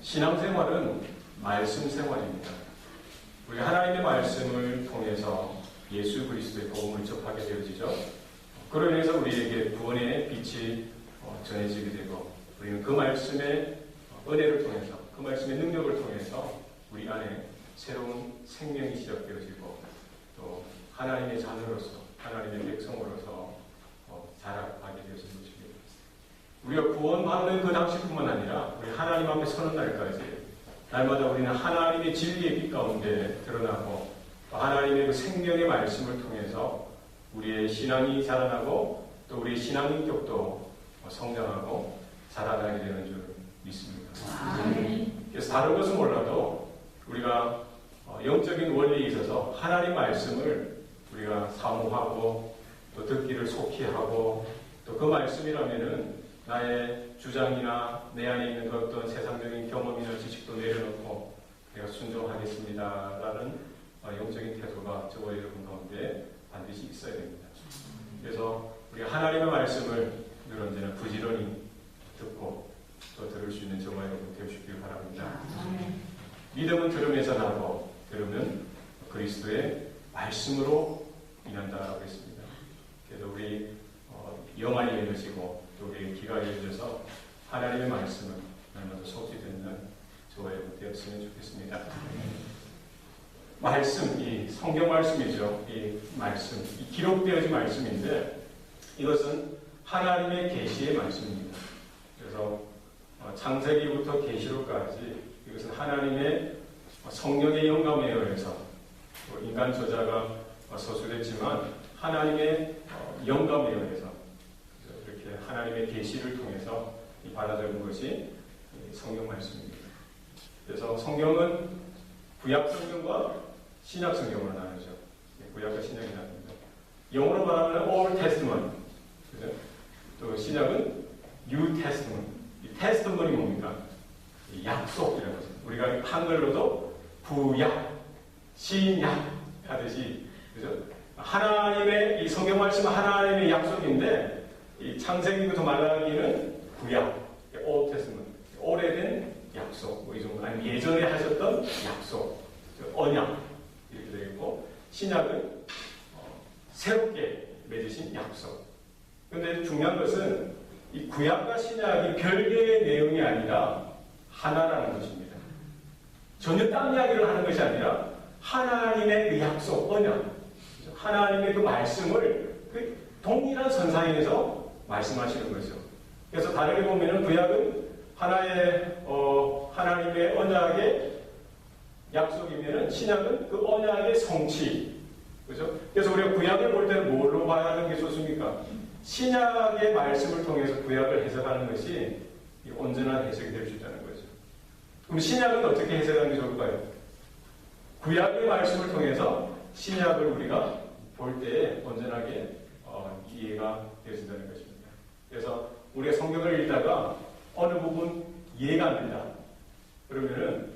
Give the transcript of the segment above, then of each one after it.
신앙생활은 말씀 생활입니다. 우리 하나님의 말씀을 통해서 예수 그리스도의 복음을 접하게 되어지죠. 그로 인해서 우리에게 구원의 빛이 전해지게 되고, 우리는 그 말씀의 은혜를 통해서, 그 말씀의 능력을 통해서 우리 안에 새로운 생명이 시작되어지고, 또 하나님의 자녀로서, 하나님의 백성으로서 자라가게 되어지는 것입니다. 우리가 구원받는 그 당시뿐만 아니라 우리 하나님 앞에 서는 날까지 날마다 우리는 하나님의 진리의 빛 가운데 드러나고, 하나님의 그 생명의 말씀을 통해서 우리의 신앙이 자라나고, 또 우리의 신앙 인격도 성장하고 자라나게 되는 줄 믿습니다. 그래서 다른 것은 몰라도 우리가 영적인 원리에 있어서 하나님 말씀을 우리가 사모하고, 또 듣기를 속히 하고, 또 그 말씀이라면은 나의 주장이나 내 안에 있는 그 어떤 세상적인 경험이나 지식도 내려놓고 내가 순종하겠습니다라는 영적인 태도가 저와 여러분 가운데 반드시 있어야 됩니다. 그래서 우리가 하나님의 말씀을 늘 언제나 부지런히 듣고 또 들을 수 있는 저와 여러분 되시길 바랍니다. 믿음은 들음에서 나고, 들음은 그리스도의 말씀으로 인한다라고 했습니다. 그래서 우리 영안이 열려지고 또 우리의 귀가 열려져서 하나님의 말씀을 날마다 속히 듣는 저와 여러분 되었으면 좋겠습니다. 말씀, 이 성경 말씀이죠. 이 말씀, 이 기록되어진 말씀인데 이것은 하나님의 계시의 말씀입니다. 그래서 창세기부터 계시록까지 이것은 하나님의 성령의 영감에 의해서 인간 저자가 서술했지만 하나님의 영감에 의해서 이렇게 하나님의 계시를 통해서 받아들인 것이 성경 말씀입니다. 그래서 성경은 구약 성경과 신약 성경으로 나누죠. 구약과 신약이 나눕니다. 영어로 말하면 Old Testament, 그죠? 또 신약은 New Testament. 이 테스트먼이 뭡니까? 이 약속이라는 거죠. 우리가 한글로도 구약, 신약 하듯이, 그죠? 하나님의 이 성경 말씀은 하나님의 약속인데, 이 창세기부터 말라기는 구약, Old Testament, 오래된 약속, 뭐 이 정도, 아니 예전에 하셨던 약속, 언약 이렇게 되겠고, 신약은 새롭게 맺으신 약속. 그런데 중요한 것은 이 구약과 신약이 별개의 내용이 아니라 하나라는 것입니다. 전혀 딴 이야기를 하는 것이 아니라 하나님의 그 약속, 언약, 하나님의 그 말씀을 그 동일한 선상에서 말씀하시는 거죠. 그래서 다르게 보면은 구약은 하나의 하나님의 언약의 약속이면은 신약은 그 언약의 성취, 그죠? 그래서 우리가 구약을 볼 때는 뭘로 봐야 하는 게 좋습니까? 신약의 말씀을 통해서 구약을 해석하는 것이 온전한 해석이 될 수 있다는 거죠. 그럼 신약은 어떻게 해석하는 게 좋을까요? 구약의 말씀을 통해서 신약을 우리가 볼 때에 온전하게 이해가 되어진다는 것입니다. 그래서 우리가 성경을 읽다가 어느 부분 이해가 안 된다. 그러면은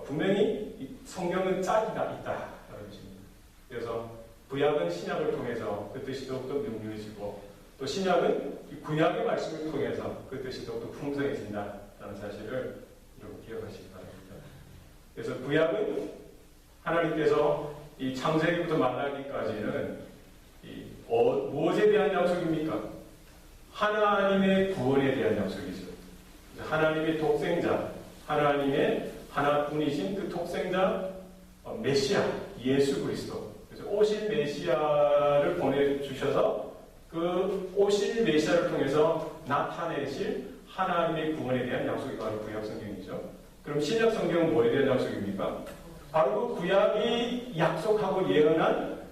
분명히 이 성경은 짝이다 있다라는 것입니다. 그래서 구약은 신약을 통해서 그 뜻이 더욱더 명료해지고, 또 신약은 이 구약의 말씀을 통해서 그 뜻이 더욱더 풍성해진다라는 사실을 여러분 기억하시기 바랍니다. 그래서 구약은 하나님께서 이 창세기부터 말라기까지는 무엇에 대한 약속입니까? 하나님의 구원에 대한 약속이죠. 하나님의 독생자, 하나님의 하나뿐이신 그 독생자 메시아, 예수 그리스도. 그래서 오실 메시아를 보내주셔서 그 오실 메시아를 통해서 나타내실 하나님의 구원에 대한 약속이 바로 구약 성경이죠. 그럼 신약 성경은 뭐에 대한 약속입니까? 바로 그 구약이 약속하고 예언한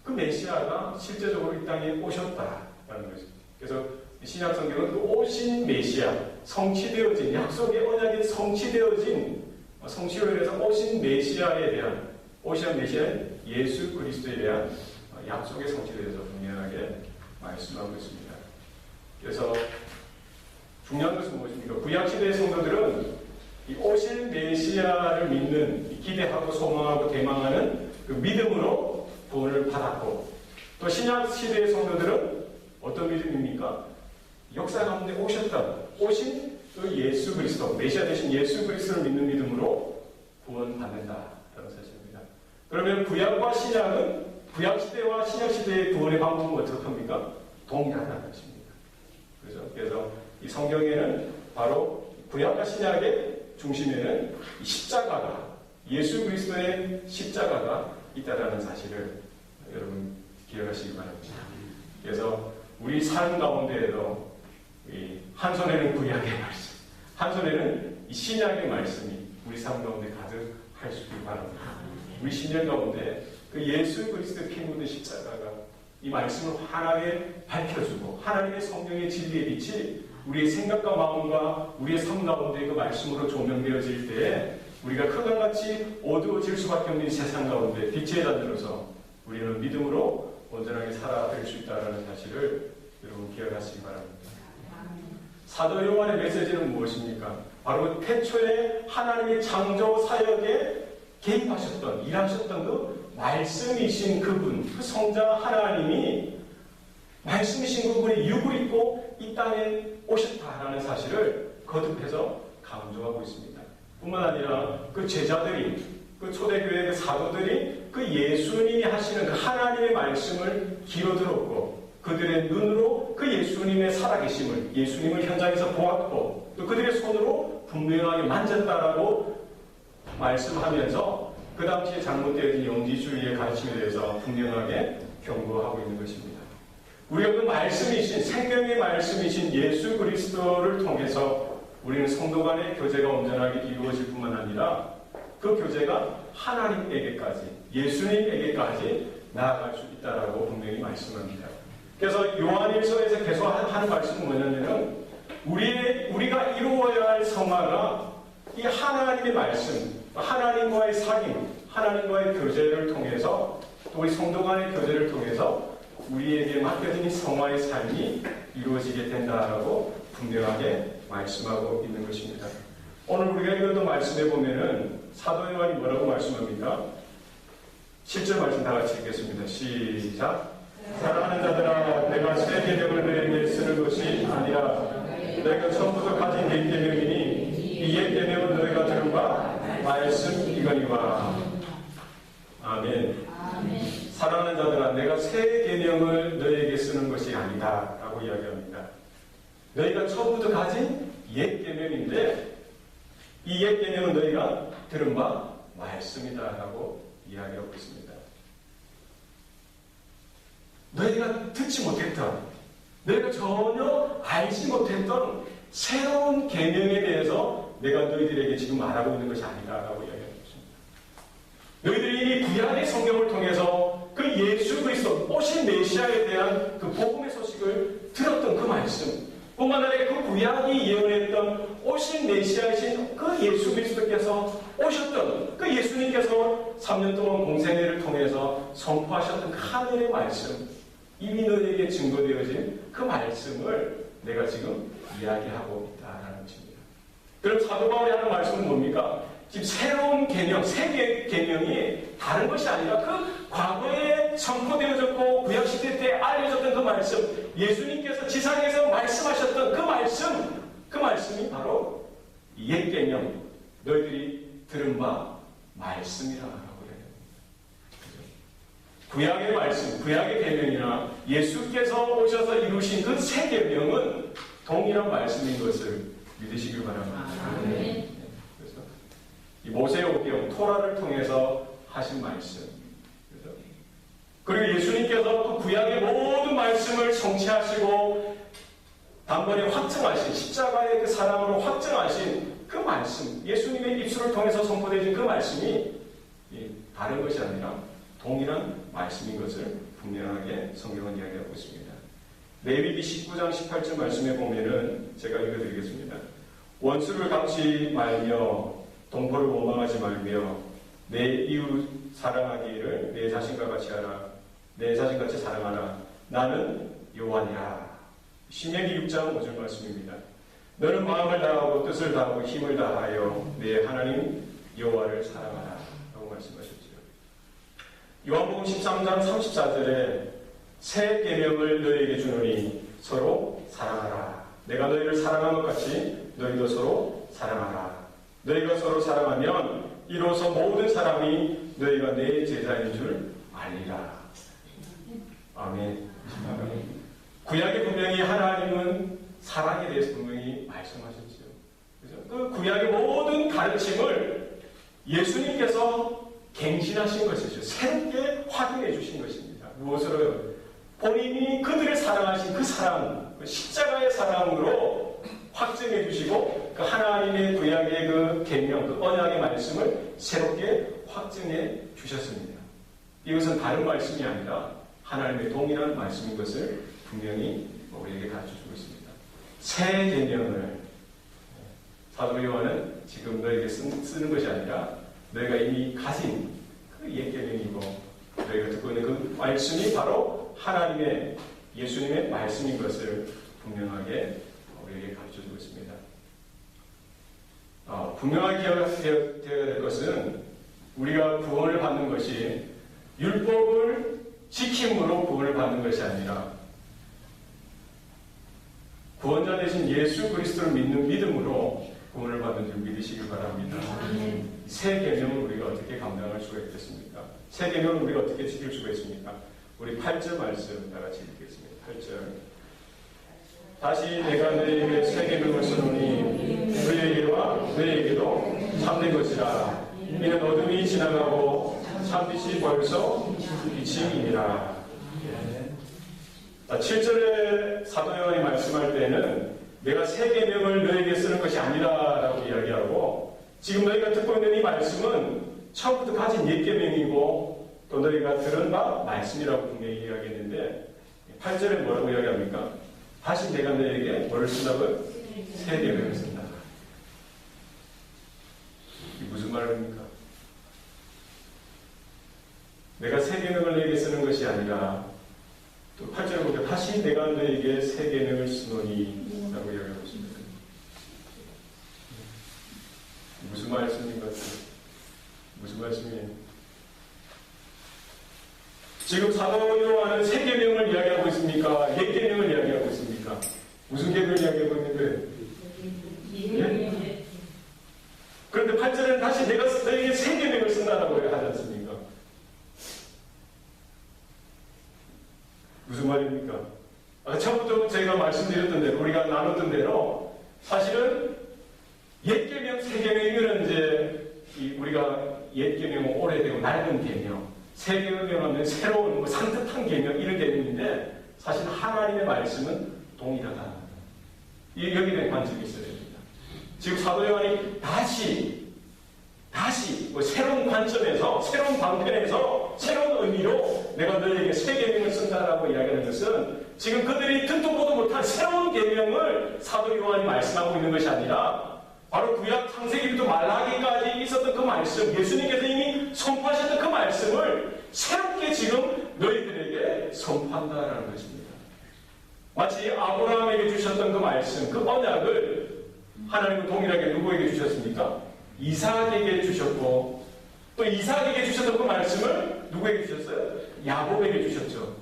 그 메시아가 실제적으로 이 땅에 오셨다라는 것입니다. 그래서 신약 성경은 그 오신 메시아, 성취되어진, 약속의 언약이 성취되어진, 성취로 인해서 오신 메시아에 대한, 오신 메시아인 예수 그리스도에 대한 약속의 성취에 대해서 분명하게 말씀하고 있습니다. 그래서 중요한 것은 무엇입니까? 구약시대의 성도들은 이 오실 메시아를 믿는, 기대하고 소망하고 대망하는 그 믿음으로 구원을 받았고, 또 신약시대의 성도들은 어떤 믿음입니까? 역사 가운데 오신 또 예수 그리스도, 메시아 되신 예수 그리스도를 믿는 믿음으로 구원받는다라는 사실입니다. 그러면 구약과 신약은 구약 시대와 신약 시대의 구원의 방법은 어떻게 합니까? 동일하다는 것입니다. 그렇죠? 그래서 이 성경에는 바로 구약과 신약의 중심에는 십자가가, 예수 그리스도의 십자가가 있다라는 사실을 여러분 기억하시기 바랍니다. 그래서 우리 삶 가운데에도 한 손에는 구약의 말씀, 한 손에는 이 신약의 말씀이 우리 삶 가운데 가득할 수 있기 바랍니다. 우리 신년 가운데 그 예수 그리스도의 피 묻은 십자가가 이 말씀을 환하게 밝혀주고 하나님의 성령의 진리의 빛이 우리의 생각과 마음과 우리의 삶 가운데 그 말씀으로 조명되어질 때에 우리가 흑암같이 어두워질 수밖에 없는 세상 가운데 빛의 자들로서 우리는 믿음으로 온전하게 살아갈 수 있다는 사실을 여러분 기억하시기 바랍니다. 사도 요한의 메시지는 무엇입니까? 바로 태초에 하나님의 창조 사역에 개입하셨던, 일하셨던 그 말씀이신 그분, 그 성자 하나님이 말씀이신 그분의 육을 입고 이 땅에 오셨다라는 사실을 거듭해서 강조하고 있습니다. 뿐만 아니라 그 제자들이, 그 초대교회 그 사도들이 그 예수님이 하시는 그 하나님의 말씀을 귀로 들었고 그들의 눈으로 그 예수님의 살아계심을, 예수님을 현장에서 보았고 또 그들의 손으로 분명하게 만졌다라고 말씀하면서 그 당시에 잘못되어진 영지주의의 가르침에 대해서 분명하게 경고하고 있는 것입니다. 우리가 그 말씀이신, 생명의 말씀이신 예수 그리스도를 통해서 우리는 성도 간의 교제가 온전하게 이루어질 뿐만 아니라 그 교제가 하나님에게까지, 예수님에게까지 나아갈 수 있다라고 분명히 말씀합니다. 그래서 요한일서에서 계속 하는 말씀은 뭐냐면은 우리가 이루어야 할 성화가 이 하나님의 말씀, 하나님과의 사귐, 하나님과의 교제를 통해서 또 우리 성도 간의 교제를 통해서 우리에게 맡겨진 이 성화의 삶이 이루어지게 된다라고 분명하게 말씀하고 있는 것입니다. 오늘 우리가 읽었던 말씀에 보면은 사도 요한이 뭐라고 말씀합니까? 7절 말씀 다 같이 읽겠습니다. 시작. 사랑하는 자들아, 내가 새 계명을 너희에게 쓰는 것이 아니라 내가 처음부터 가진 옛 계명이니 이 옛 계명은 너희가 들은 바 말씀 이거니와. 아멘. 사랑하는 자들아, 내가 새 계명을 너희에게 쓰는 것이 아니다 라고 이야기합니다. 너희가 처음부터 가진 옛 계명인데 이 옛 계명은 너희가 들은 바 말씀이다 라고 이야기하고 있습니다. 너희가 듣지 못했던, 너희가 전혀 알지 못했던 새로운 계명에 대해서 내가 너희들에게 지금 말하고 있는 것이 아니다라고 이야기하고 있습니다. 너희들이 이 구약의 성경을 통해서 그 예수 그리스도 오신 메시아에 대한 그 복음의 소식을 들었던 그 말씀, 뿐만 아니라 그 구약이 예언했던 오신 메시아이신 그 예수 그리스도께서 오셨던 그 예수님께서 3년 동안 공생애를 통해서 선포하셨던 그 하늘의 말씀, 이미 너희에게 증거되어진 그 말씀을 내가 지금 이야기하고 있다는 것입니다. 그럼 사도 바울이 하는 말씀은 뭡니까? 지금 새로운 계명, 새 계명이 다른 것이 아니라 그 과거에 선포되어졌고 구약시대 때 알려졌던 그 말씀, 예수님께서 지상에서 말씀하셨던 그 말씀이 바로 옛 계명, 너희들이 들은 바 말씀이라고 해요. 구약의 말씀, 구약의 계명이나 예수께서 오셔서 이루신 그 새 계명은 동일한 말씀인 것을 믿으시길 바랍니다. 그래서 이 모세오경 토라를 통해서 하신 말씀, 그리고 예수님께서 그 구약의 모든 말씀을 성취하시고 단번에 확증하신 십자가의 그 사랑으로 확증하신 그 말씀, 예수님의 입술을 통해서 선포되어진 그 말씀이 다른 것이 아니라 동일한 말씀인 것을 분명하게 성경은 이야기하고 있습니다. 레위기 19장 18절 말씀에 보면은 제가 읽어드리겠습니다. 원수를 갚지 말며 동포를 원망하지 말며 내 이웃 사랑하기를 내 자신과 같이 하라. 내 자신같이 사랑하라. 나는 여호와니라. 신명기 6장 5절 말씀입니다. 너는 마음을 다하고 뜻을 다하고 힘을 다하여 내 하나님 여호와를 사랑하라 라고 말씀하셨죠. 요한복음 13장 34절에 새 계명을 너희에게 주노니 서로 사랑하라. 내가 너희를 사랑한 것 같이 너희도 서로 사랑하라. 너희가 서로 사랑하면 이로써 모든 사람이 너희가 내 제자인 줄 알리라. 아멘. 구약에 분명히 하나님은 사랑에 대해서 분명히 말씀하셨죠. 그죠? 그 구약의 모든 가르침을 예수님께서 갱신하신 것이죠. 새롭게 확인해 주신 것입니다. 무엇으로요? 본인이 그들을 사랑하신 그 사랑, 그 십자가의 사랑으로 확증해 주시고 그 하나님의 구약의 그 계명, 그 언약의 말씀을 새롭게 확증해 주셨습니다. 이것은 다른 말씀이 아니라 하나님의 동일한 말씀인 것을 분명히 우리에게 가르쳐주고 있습니다. 새 계명을 사도 요한은 지금 너에게 쓰는 것이 아니라 너희가 이미 가진 그 옛 계명이고 너희가 듣고 있는 그 말씀이 바로 하나님의 예수님의 말씀인 것을 분명하게 우리에게 가르쳐주고 있습니다. 분명하게 되어야 될 것은 우리가 구원을 받는 것이 율법을 지킴으로 구원을 받는 것이 아니라 구원자 되신 예수 그리스도를 믿는 믿음으로 구원을 받는 줄 믿으시길 바랍니다. 새 계명을 우리가 어떻게 감당할 수가 있겠습니까? 새 계명을 우리가 어떻게 지킬 수가 있습니까? 우리 8절 말씀 다 같이 읽겠습니다. 8절. 다시 내가 너희에게 새 계명을 쓰노니 너희에게와 너희에게도 참된 것이라. 이는 어둠이 지나가고 참빛이 벌써 비침이니라. 7절에 사도 요한이 말씀할 때는 내가 새 계명을 너희에게 쓰는 것이 아니라 라고 이야기하고 지금 너희가 듣고 있는 이 말씀은 처음부터 가진 옛 계명이고 또 너희가 들은 바 말씀이라고 분명히 이야기했는데 8절에 뭐라고 이야기합니까? 다시 내가 너희에게 뭐를 쓴다고요? 새 계명을 쓴다. 이게 무슨 말입니까? 내가 새 계명을 너희에게 쓰는 것이 아니라 또 8절에 보니까 다시 내가 너희에게 새 계명을 쓰노니 라고 이야기하고 있습니다. 무슨 말씀인가? 무슨 말씀이에요? 지금 사도 요한은 새 계명을 이야기하고 있습니까? 옛 계명을 이야기하고 있습니까? 무슨 계명을 이야기하고 있는데? 예? 그런데 8절에는 다시 내가 너희에게 새 계명을 쓴다라고 하지 않습니까? 무슨 말입니까? 처음부터 저희가 말씀드렸던 대로 우리가 나눴던 대로 사실은 옛 계명, 새 계명이면 이제 우리가 옛 계명은 오래되고 낡은 계명, 새 계명은 새로운 산뜻한 계명 이런 계명인데 사실 하나님의 말씀은 동일하다. 여기에 대한 관점이 있어야 됩니다. 지금 사도 요한이 다시 새로운 관점에서 새로운 방편에서 새로운 의미로 내가 너희에게 새 계명을 쓴다라고 이야기하는 것은 지금 그들이 듣도 보도 못한 새로운 계명을 사도 요한이 말씀하고 있는 것이 아니라 바로 구약 창세기부터 말라기까지 있었던 그 말씀, 예수님께서 이미 선포하셨던 그 말씀을 새롭게 지금 너희들에게 선포한다라는 것입니다. 마치 아브라함에게 주셨던 그 말씀, 그 언약을 하나님은 동일하게 누구에게 주셨습니까? 이삭에게 주셨고 또 이삭에게 주셨던 그 말씀을 누구에게 주셨어요? 야곱에게 주셨죠.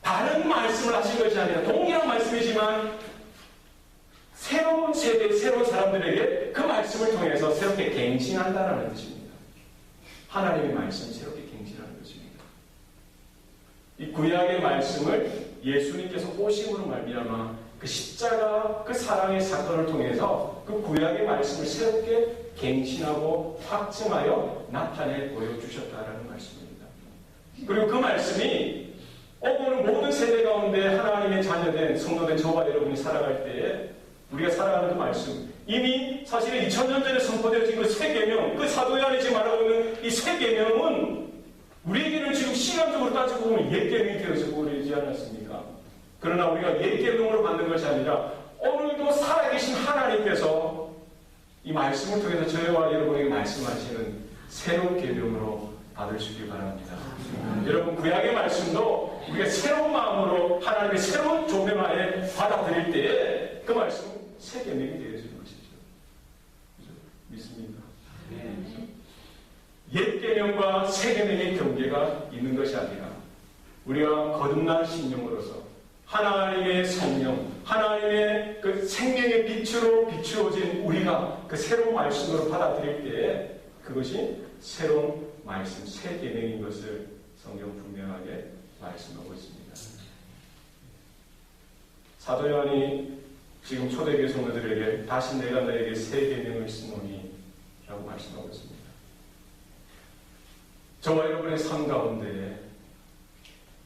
다른 말씀을 하신 것이 아니라 동일한 말씀이지만 새로운 세대, 새로운 사람들에게 그 말씀을 통해서 새롭게 갱신한다는 뜻입니다. 하나님의 말씀을 새롭게 갱신하는 것입니다. 이 구약의 말씀을 예수님께서 오심으로 말미암아 그 십자가, 그 사랑의 사건을 통해서 그 구약의 말씀을 새롭게 갱신하고 확증하여 나타내 보여주셨다라는 말씀입니다. 그리고 그 말씀이 오는 모든 세대 가운데 하나님의 자녀된 성도된 저와 여러분이 살아갈 때에 우리가 살아가는 그 말씀, 이미 사실은 2000년 전에 선포되어진 그 새 계명, 그 사도 요한이 지금 말하고 있는 이 새 계명은 우리에게는 지금 시간적으로 따지고 보면 옛 계명이 되어지고 그러지 않았습니까? 그러나 우리가 옛 계명으로 받는 것이 아니라 오늘도 살아계신 하나님께서 이 말씀을 통해서 저희와 여러분에게 말씀하시는 새로운 계명으로 받을 수 있길 바랍니다. 여러분 구약의 말씀도 우리가 새로운 마음으로 하나님의 새로운 조명하에 받아들일 때에 그 말씀은 새 계명이 되어지는 것이죠. 그죠? 믿습니까? 네. 옛 계명과 새 계명의 경계가 있는 것이 아니라 우리가 거듭난 심령으로서 하나님의 성령, 하나님의 그 생명의 빛으로 비추어진 우리가 그 새로운 말씀으로 받아들일 때 그것이 새로운 말씀, 새 계명인 것을 성경 분명하게 말씀하고 있습니다. 사도 요한이 지금 초대교회 성도들에게 다시 내가 너에게 새 계명을 쓰노니 라고 말씀하고 있습니다. 저와 여러분의 삶 가운데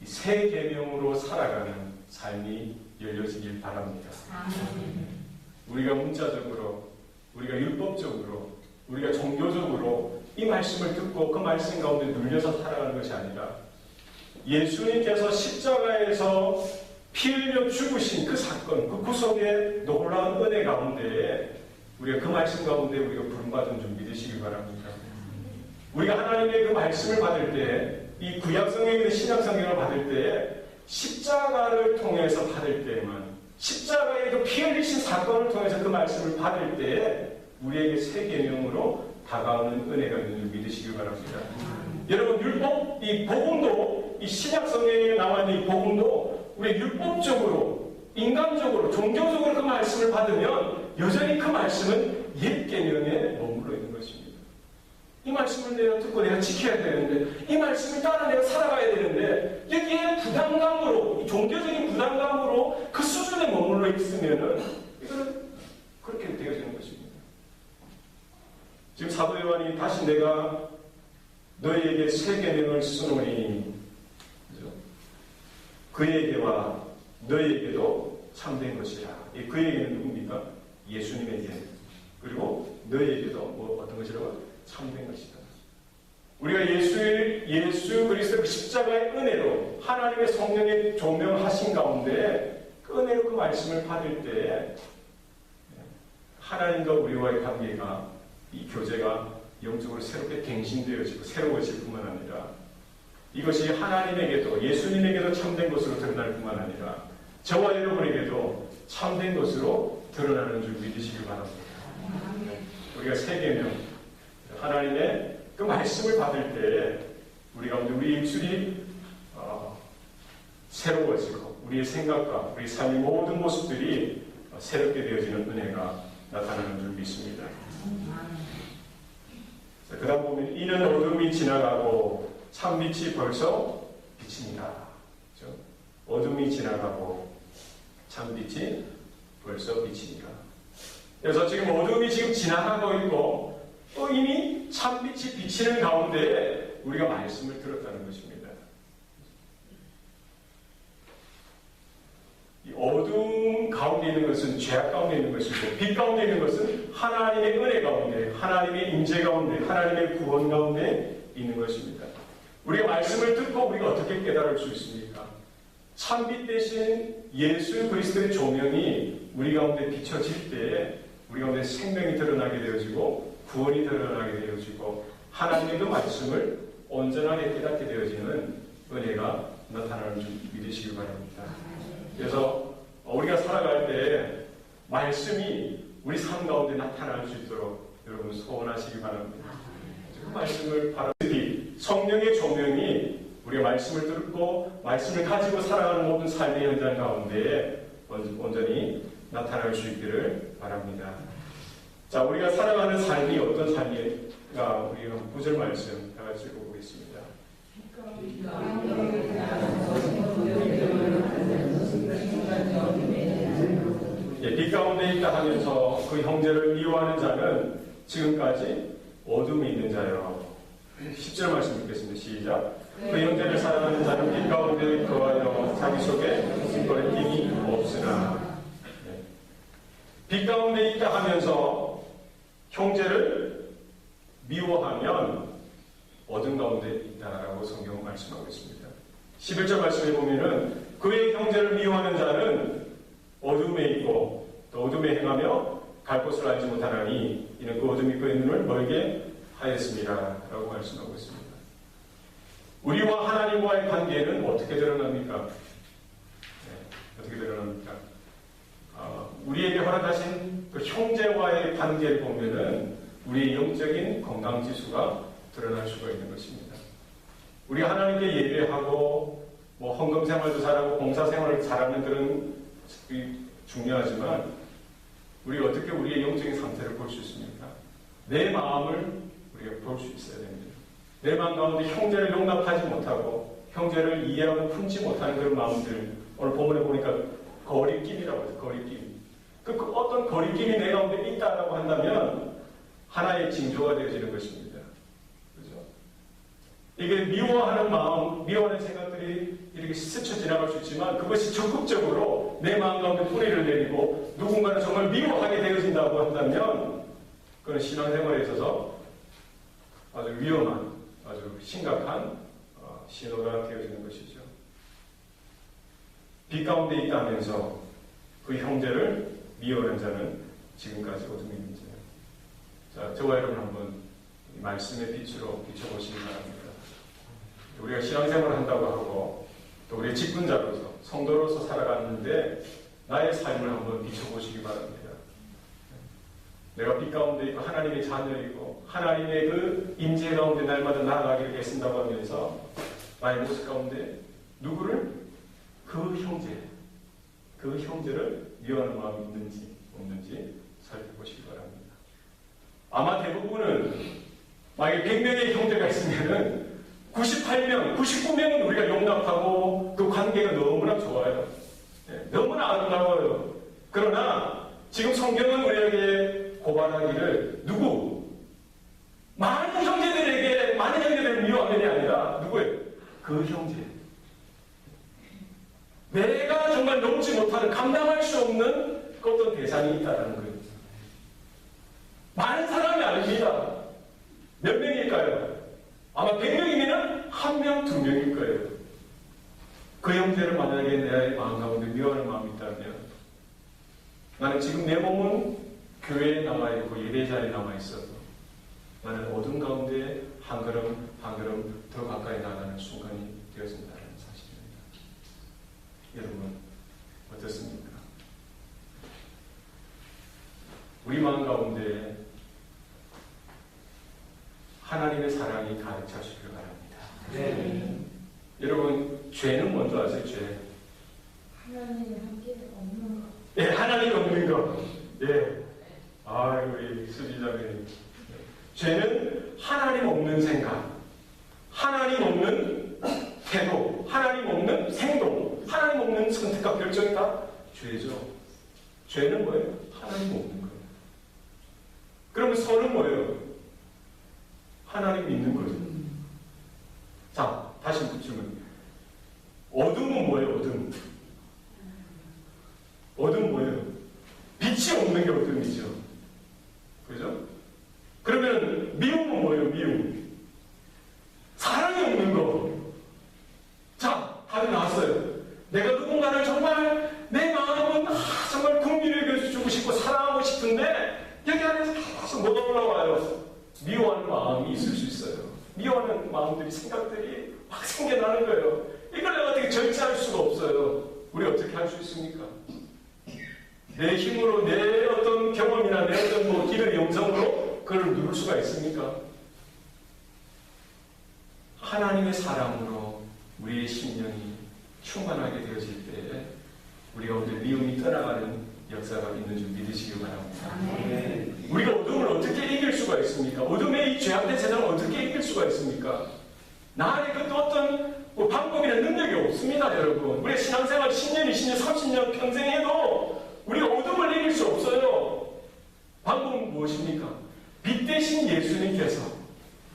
이 새 계명으로 살아가는 삶이 열려지길 바랍니다. 우리가 문자적으로, 우리가 율법적으로, 우리가 종교적으로 이 말씀을 듣고 그 말씀 가운데 눌려서 살아가는 것이 아니라 예수님께서 십자가에서 피 흘려 죽으신 그 사건, 그 구속의 놀라운 은혜 가운데 우리가 그 말씀 가운데 우리가 부름받은 줄 믿으시기 바랍니다. 우리가 하나님의 그 말씀을 받을 때, 이 구약성경이나 신약성경을 받을 때 십자가를 통해서 받을 때에만, 십자가의 그 피 흘리신 사건을 통해서 그 말씀을 받을 때 우리에게 새 계명으로 다가오는 은혜가 있는 줄 믿으시기 바랍니다. 여러분, 율법, 이 복음도, 이 신약성경에 나와 있는 이 복음도 우리 율법적으로, 인간적으로, 종교적으로 그 말씀을 받으면 여전히 그 말씀은 옛 계명에 머물러 있는 것입니다. 이 말씀을 내가 듣고 내가 지켜야 되는데, 이 말씀을 따라 내가 살아가야 되는데, 여기에 부담감으로, 종교적인 부담감으로 그 수준에 머물러 있으면은 이거는 그렇게 되어지는 것입니다. 지금 사도 요한이 다시 내가 너희에게 새 계명을 쓰노니, 그죠? 그에게와 너희에게도 참된 것이라. 이 그에게는 누굽니까? 예수님에게. 그리고 너희에게도 뭐 어떤 것이라고? 참된 것이다. 우리가 예수 그리스도의 십자가의 은혜로 하나님의 성령의 조명을 하신 가운데 그 은혜로 그 말씀을 받을 때 하나님과 우리와의 관계가, 이 교제가 영적으로 새롭게 갱신되어지고 새로워질 뿐만 아니라 이것이 하나님에게도 예수님에게도 참된 것으로 드러날 뿐만 아니라 저와 여러분에게도 참된 것으로 드러나는 줄 믿으시기 바랍니다. 우리가 새 계명, 하나님의 그 말씀을 받을 때 우리 가운데 우리 입술이 새로워지고 우리의 생각과 우리 삶의 모든 모습들이 새롭게 되어지는 은혜가 나타나는 줄 믿습니다. 그 다음 보면 이는 어둠이 지나가고 참빛이 벌써 비칩니다. 그렇죠? 어둠이 지나가고 참빛이 벌써 비칩니다. 그래서 지금 어둠이 지금 지나가고 있고 또 이미 참빛이 비치는 가운데 우리가 말씀을 들었다는 것입니다. 이 어둠 가운데 있는 것은 죄악 가운데 있는 것이고 빛 가운데 있는 것은 하나님의 은혜 가운데, 하나님의 임재 가운데, 하나님의 구원 가운데 있는 것입니다. 우리가 말씀을 듣고 우리가 어떻게 깨달을 수 있습니까? 참빛 대신 예수 그리스도의 조명이 우리 가운데 비춰질 때 우리 가운데 생명이 드러나게 되어지고 구원이 드러나게 되어지고 하나님의 그 말씀을 온전하게 깨닫게 되어지는 은혜가 나타나는 줄 믿으시기 바랍니다. 그래서 우리가 살아갈 때 말씀이 우리 삶 가운데 나타날 수 있도록 여러분 소원하시기 바랍니다. 그 말씀을 바로 성령의 조명이 우리가 말씀을 듣고 말씀을 가지고 살아가는 모든 삶의 현장 가운데 온전히 나타날 수 있기를 바랍니다. 자, 우리가 살아가는 삶이 어떤 삶인가 우리가 9절 말씀 다 같이 읽어보겠습니다. 빛 가운데 있다 하면서 그 형제를 미워하는 자는 지금까지 어둠이 있는 자요. 10절 말씀 읽겠습니다. 시작. 그 형제를 사랑하는 자는 빛 가운데 거하여 자기 속에 거리낌이 없으나. 빛 가운데 있다 하면서 형제를 미워하면 어둠 가운데 있다라고 성경은 말씀하고 있습니다. 11절 말씀에 보면은 그의 형제를 미워하는 자는 어둠에 있고 또 어둠에 행하며 갈 곳을 알지 못하나니 이는 그 어둠이 그의 눈을 멀게 하였습니다 라고 말씀하고 있습니다. 우리와 하나님과의 관계는 어떻게 드러납니까? 어떻게 드러납니까? 우리에게 허락하신 그 형제와의 관계를 보면은 우리의 영적인 건강 지수가 드러날 수가 있는 것입니다. 우리가 하나님께 예배하고 뭐 헌금 생활도 잘하고 봉사 생활을 잘하는 그런 중요하지만 우리가 어떻게 우리의 영적인 상태를 볼 수 있습니까? 내 마음을 우리가 볼 수 있어야 됩니다. 내 마음 가운데 형제를 용납하지 못하고 형제를 이해하고 품지 못하는 그런 마음들, 오늘 본문에 보니까 거리낌이라고 해서 거리낌. 그 어떤 거리낌이 내 가운데 있다라고 한다면 하나의 징조가 되어지는 것입니다. 그죠? 이게 미워하는 마음, 미워하는 생각들이 이렇게 스쳐 지나갈 수 있지만 그것이 적극적으로 내 마음 가운데 뿌리를 내리고 누군가를 정말 미워하게 되어진다고 한다면 그건 신앙생활에 있어서 아주 위험한, 아주 심각한 신호가 되어지는 것이죠. 빛 가운데 있다면서 그 형제를 미워하는 자는 지금까지 어둠의 문제예요. 자, 저와 여러분 한번 말씀의 빛으로 비춰보시기 바랍니다. 우리가 신앙생활을 한다고 하고 또 우리의 직분자로서 성도로서 살아갔는데 나의 삶을 한번 비춰보시기 바랍니다. 내가 빛 가운데 있고 하나님의 자녀이고 하나님의 그 임재 가운데 날마다 나아가기를 애쓴다고 하면서 나의 모습 가운데 누구를? 그 형제를 미워하는 마음이 있는지 없는지 살펴보시기 바랍니다. 아마 대부분은 만약에 100명의 형제가 있으면은 98명, 99명은 우리가 용납하고 그 관계가 너무나 좋아요. 너무나 아름다워요. 그러나 지금 성경은 우리에게 고발하기를 많은 형제들을 미워하는 게 아니라 누구예요? 그 형제. 내가 정말 넘지 못하는, 감당할 수 없는 어떤 대상이 있다는 거예요. 많은 사람이 아닙니다. 몇 명일까요? 아마 100명이면 1명, 2명일 거예요. 그 형제를 만약에 내 마음 가운데 미워하는 마음이 있다면 나는 지금 내 몸은 교회에 남아있고 예배 자리에 남아있어도 나는 어둠 가운데 한 걸음 한 걸음 더 가까이 나가는 순간이 되었습니다라는 사실입니다. 여러분 어떻습니까? 우리 마음 가운데 하나님의 사랑이 가득 차시길 바랍니다. 네. 여러분 죄는 먼저 아세요? 죄. 하나님이 함께 없는 것. 예, 하나님 없는 것. 예. 우리 수지자매님. 죄는 하나님 없는 생각, 하나님 없는 태도, 하나님 없는 행동, 하나님 없는 선택과 결정이 다 죄죠. 죄는 뭐예요? 하나님 없는 거예요. 그러면 선은 뭐예요? 하나님 믿는 거죠. 자, 다시 질문. 어둠은 뭐예요? 어둠 뭐예요? 빛이 없는 게 어둠이죠. 그죠? 그러면 미움은 뭐예요? 미움. 사랑이 없는 거. 자, 답이 나왔어요. 내가 누군가를 정말 내 마음은 정말 국민에게 주고 싶고 사랑하고 싶은데 여기 안에서 계속 못 올라와요. 미워하는 마음이 있을 수 있어요. 미워하는 마음들이, 생각들이 막 생겨나는 거예요. 이걸 내가 어떻게 절제할 수가 없어요. 우리 어떻게 할 수 있습니까? 내 힘으로, 내 어떤 경험이나 내 어떤 기도의 영성으로 그걸 누를 수가 있습니까? 하나님의 사랑으로 우리의 심령이 충만하게 되어질 때 우리가 오늘 미움이 떠나가는 역사가 있는 줄 믿으시기 바랍니다. 네. 우리가 어둠을 어떻게 이길 수가 있습니까? 어둠의 이 죄악된 세상을 어떻게 이길 수가 있습니까? 나 안에 그 어떤 방법이나 능력이 없습니다, 여러분. 우리의 신앙생활 10년, 20년, 30년 평생 해도 우리가 어둠을 이길 수 없어요. 방법은 무엇입니까? 빛 대신 예수님께서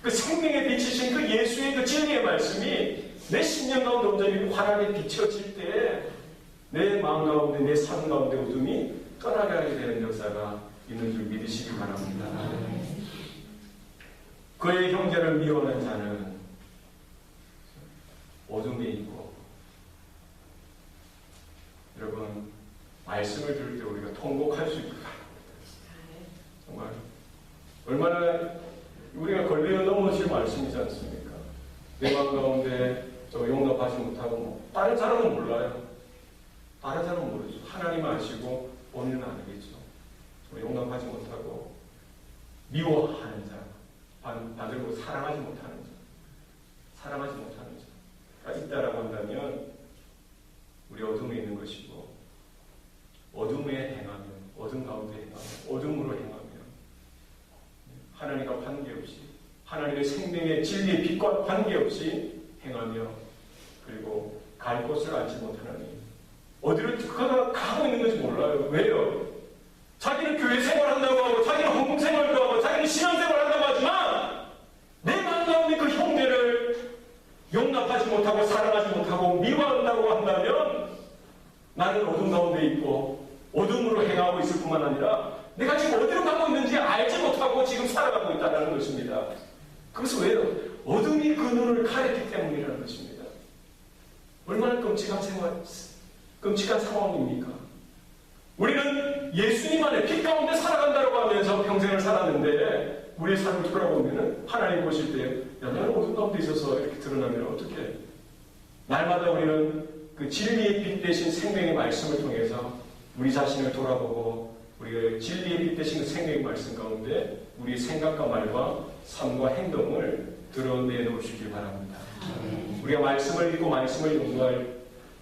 그 생명에 비치신 그 예수의 그 진리의 말씀이 내 심령 가운데 온전히 환하게 비춰질 때 내 마음 가운데, 내 삶 가운데 어둠이 떠나게 하게 되는 역사가 있는 줄 믿으시기 바랍니다. 그의 형제를 미워하는 자는 어둠에 있고, 여러분 말씀을 들을 때 우리가 통곡할 수 있길 바랍니다. 정말 얼마나 우리가 걸려 넘어질 말씀이지 않습니까? 내 마음 가운데 용납하지 못하고 다른 사람은 몰라요. 다른 사람은 모르죠. 하나님 아시고 본인은 알겠죠. 용납하지 못하고 미워하는 자, 반대로 사랑하지 못하는 자가 있다라고 한다면 우리 어둠에 있는 것이고, 어둠에 하나님의 생명의 진리의 빛과 관계없이 행하며 그리고 갈 곳을 알지 못하느니 어디로 그가 가고 있는 건지 몰라요. 왜요? 자기는 교회 생활한다고 하고 자기는 헌금 생활도 하고 자기는 신앙생활 한다고 하지만 내 마음 가운데 그 형제를 용납하지 못하고 사랑하지 못하고 미워한다고 한다면 나는 어둠 가운데 있고 어둠으로 행하고 있을 뿐만 아니라 내가 지금 어디로 가고 있는지 알지 못하고 지금 살아가고 있다는 것입니다. 그것은 왜요? 어둠이 그 눈을 가렸기 때문이라는 것입니다. 얼마나 끔찍한 상황입니까? 우리는 예수님 안에 빛 가운데 살아간다고 하면서 평생을 살았는데 우리의 삶을 돌아보면 하나님 보실 때 야, 나는 어둠 가운데 있어서 이렇게 드러나면 어떻게 날마다 우리는 그 진리의 빛 대신 생명의 말씀을 통해서 우리 자신을 돌아보고 우리가 진리의 빛 대신 그 생명의 말씀 가운데 우리의 생각과 말과 삶과 행동을 드러내 놓으시길 바랍니다. 우리가 말씀을 읽고 말씀을 연구할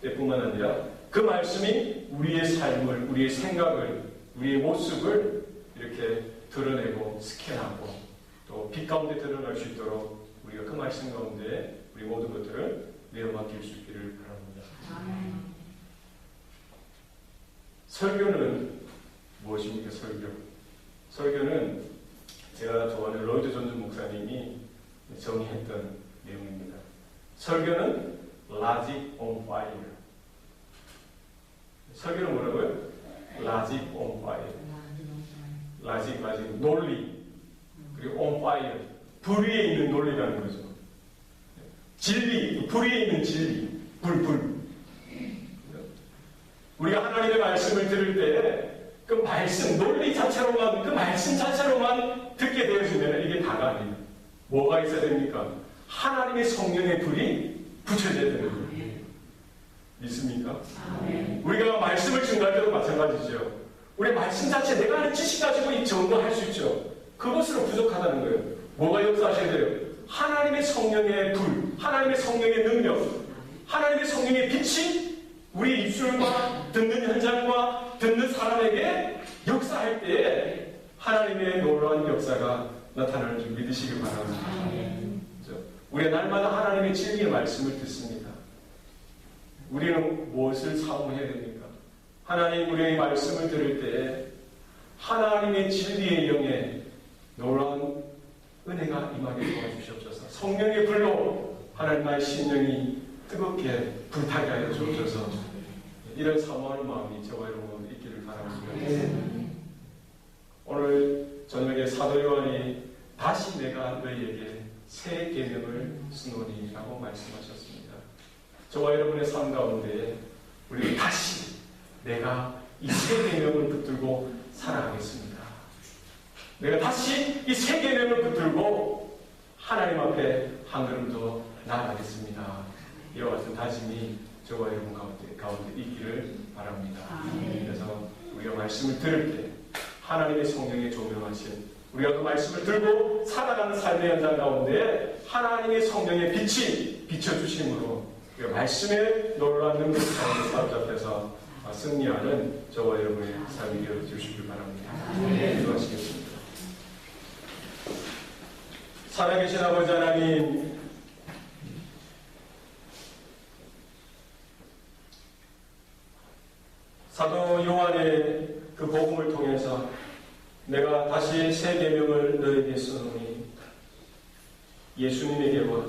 때뿐만 아니라 그 말씀이 우리의 삶을, 우리의 생각을, 우리의 모습을 이렇게 드러내고 스캔하고 또 빛 가운데 드러날 수 있도록 우리가 그 말씀 가운데 우리 모든 것들을 내어 맡길 수 있기를 바랍니다. 설교는 무엇입니까? 설교는 제가 좋아하는 로이드 존슨 목사님이 정의했던 내용입니다. 설교는 logic on fire. 설교는 뭐라고요? logic on fire. logic, 논리. 그리고 on fire. 불 위에 있는 논리라는 거죠. 진리, 불 위에 있는 진리. 불. 우리가 하나님의 말씀을 들을 때 그 말씀, 논리 자체로만, 그 말씀 자체로만 듣게 되어지면 이게 다가 아니에요. 뭐가 있어야 됩니까? 하나님의 성령의 불이 붙여져야 되는 거예요. 믿습니까? 우리가 말씀을 증거할 때도 마찬가지죠. 우리 말씀 자체 내가 아는 지식 가지고 증거할 수 있죠. 그것으로 부족하다는 거예요. 뭐가 역사하셔야 돼요? 하나님의 성령의 불, 하나님의 성령의 능력, 하나님의 성령의 빛이 우리 입술과 듣는 현장과 듣는 사람에게 역사할 때에 하나님의 놀라운 역사가 나타나는 줄 믿으시길 바랍니다. 우리가 날마다 하나님의 진리의 말씀을 듣습니다. 우리는 무엇을 사모해야 됩니까? 하나님 우리의 말씀을 들을 때에 하나님의 진리의 영에 놀라운 은혜가 임하게 도와주시옵소서. 성령의 불로 하나님의 심령이 뜨겁게 불타게 하여 주옵소서. 이런 사모하는 마음이 저와 여러분 있기를 바랍니다. 오늘 저녁에 사도 요한이 다시 내가 너희에게 새 계명을 쓰노니라고 말씀하셨습니다. 저와 여러분의 삶 가운데 우리 다시 내가 이 새 계명을 붙들고 살아가겠습니다. 내가 다시 이 새 계명을 붙들고 하나님 앞에 한 걸음 더 나아가겠습니다. 이와 같은 다짐이 저와 여러분 가운데 있기를 바랍니다. 그래서 우리가 말씀을 들을 때 하나님의 성령에 조명하신 우리가 그 말씀을 들고 살아가는 삶의 현장 가운데 하나님의 성령의 빛이 비춰주심으로 우리가 말씀에 놀라운 능력 가운데 사로잡혀서 승리하는 저와 여러분의 삶이 되어 주시길 바랍니다. 기도하시겠습니다. 살아계신 아버지 하나님, 사도 요한의 그 복음을 통해서 내가 다시 새 계명을 너에게 쓰노니 예수님에게와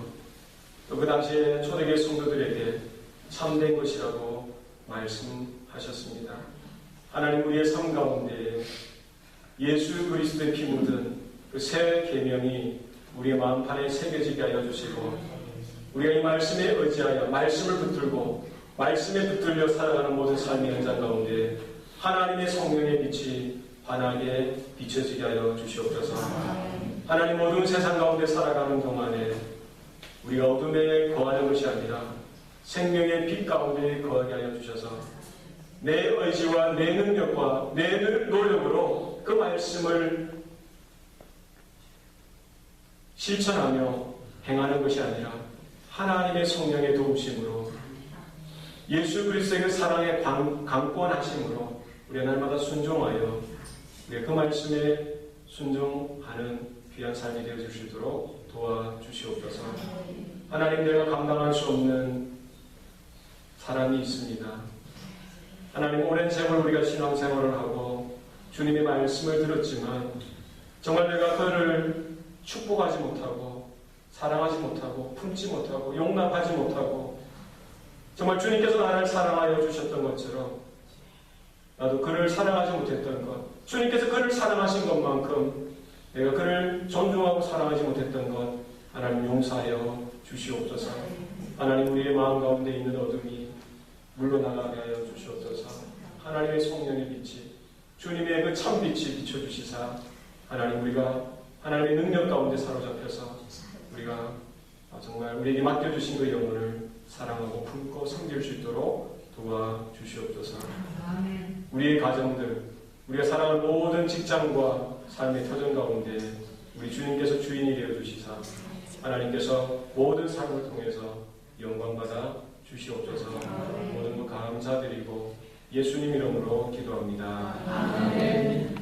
또 그 당시에 초대교회 성도들에게 참된 것이라고 말씀하셨습니다. 하나님 우리의 삶 가운데 예수 그리스도의 피 묻은 그 새 계명이 우리의 마음판에 새겨지게 하여 주시고 우리가 이 말씀에 의지하여 말씀을 붙들고 말씀에 붙들려 살아가는 모든 삶의 현장 가운데 하나님의 성령의 빛이 환하게 비춰지게 하여 주시옵소서. 하나님 모든 세상 가운데 살아가는 동안에 우리가 어둠에 거하는 것이 아니라 생명의 빛 가운데 거하게 하여 주셔서 내 의지와 내 능력과 내 노력으로 그 말씀을 실천하며 행하는 것이 아니라 하나님의 성령의 도우심으로 예수 그리스도의 그 사랑의 강권하심으로 우리가 날마다 순종하여 우리가 그 말씀에 순종하는 귀한 삶이 되어질 수 있도록 도와주시옵소서. 주시옵소서. 하나님, 내가 감당할 수 없는 사람이 있습니다. 하나님, 오랜 세월 우리가 신앙생활을 하고 주님의 말씀을 들었지만 정말 내가 그를 축복하지 못하고 사랑하지 못하고 품지 못하고 용납하지 못하고 정말 주님께서 나를 사랑하여 주셨던 것처럼 나도 그를 사랑하지 못했던 것, 주님께서 그를 사랑하신 것만큼 내가 그를 존중하고 사랑하지 못했던 것 하나님 용서하여 주시옵소서. 하나님, 우리의 마음 가운데 있는 어둠이 물러나가게 하여 주시옵소서. 하나님의 성령의 빛이, 주님의 그 참빛이 비춰주시사 하나님, 우리가 하나님의 능력 가운데 사로잡혀서 우리가 정말 우리에게 맡겨주신 그 영혼을 사랑하고 품고 섬길 수 있도록 도와주시옵소서. 우리의 가정들, 우리가 사랑하는 모든 직장과 삶의 터전 가운데 우리 주님께서 주인이 되어주시사 하나님께서 모든 삶을 통해서 영광받아 주시옵소서. 모든 것 감사드리고 예수님 이름으로 기도합니다. 아멘.